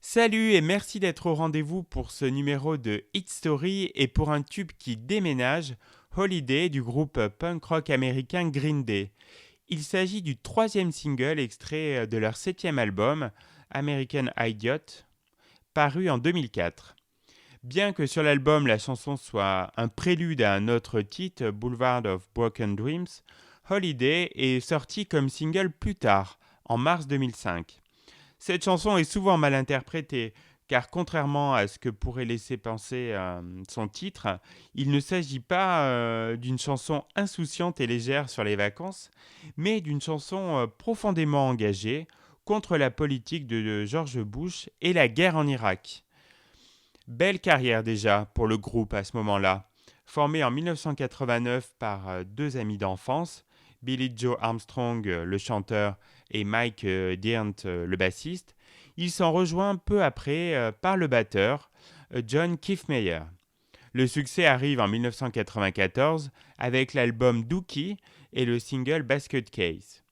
Salut et merci d'être au rendez-vous pour ce numéro de Hit Story et pour un tube qui déménage, Holiday du groupe punk rock américain Green Day. Il s'agit du troisième single extrait de leur septième album, American Idiot, paru en 2004. Bien que sur l'album la chanson soit un prélude à un autre titre, Boulevard of Broken Dreams, Holiday est sorti comme single plus tard, en mars 2005. Cette chanson est souvent mal interprétée, car contrairement à ce que pourrait laisser penser son titre, il ne s'agit pas d'une chanson insouciante et légère sur les vacances, mais d'une chanson profondément engagée contre la politique de George Bush et la guerre en Irak. Belle carrière déjà pour le groupe à ce moment-là. Formé en 1989 par deux amis d'enfance, Billy Joe Armstrong, le chanteur, et Mike Dirnt, le bassiste, ils sont rejoints peu après par le batteur, John Kiffmeyer. Le succès arrive en 1994 avec l'album Dookie et le single Basket Case.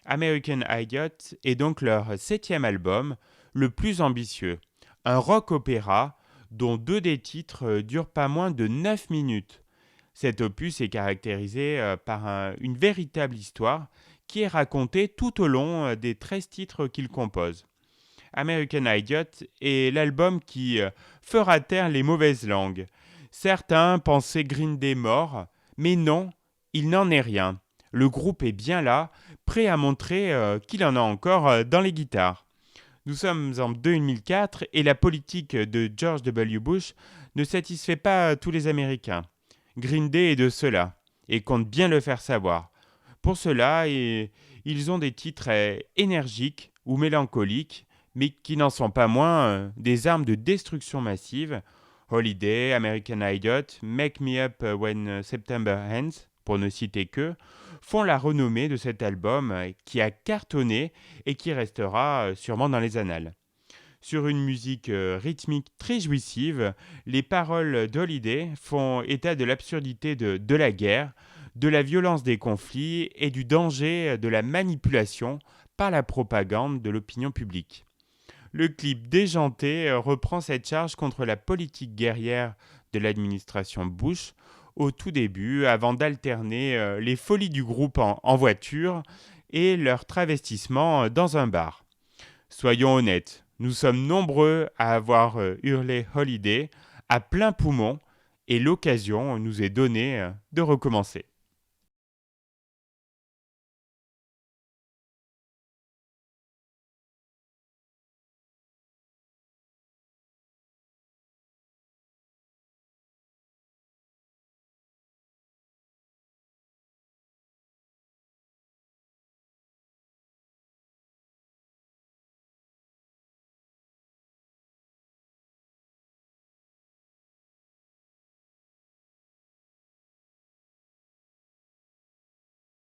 American Idiot est donc leur septième album, le plus ambitieux. Un rock opéra dont deux des titres durent pas moins de 9 minutes. Cet opus est caractérisé par une véritable histoire qui est racontée tout au long des 13 titres qu'il compose. American Idiot est l'album qui fera taire les mauvaises langues. Certains pensaient Green Day mort, mais non, il n'en est rien. Le groupe est bien là, prêt à montrer qu'il en a encore dans les guitares. Nous sommes en 2004 et la politique de George W. Bush ne satisfait pas tous les Américains. Green Day est de ceux-là et compte bien le faire savoir. Pour cela, ils ont des titres énergiques ou mélancoliques, mais qui n'en sont pas moins des armes de destruction massive. Holiday, American Idiot, Make Me Up When September Ends, pour ne citer que, font la renommée de cet album qui a cartonné et qui restera sûrement dans les annales. Sur une musique rythmique très jouissive, les paroles d'Holiday font état de l'absurdité de la guerre, de la violence des conflits et du danger de la manipulation par la propagande de l'opinion publique. Le clip déjanté reprend cette charge contre la politique guerrière de l'administration Bush au tout début, avant d'alterner les folies du groupe en voiture et leur travestissement dans un bar. Soyons honnêtes, nous sommes nombreux à avoir hurlé Holiday à plein poumon et l'occasion nous est donnée de recommencer.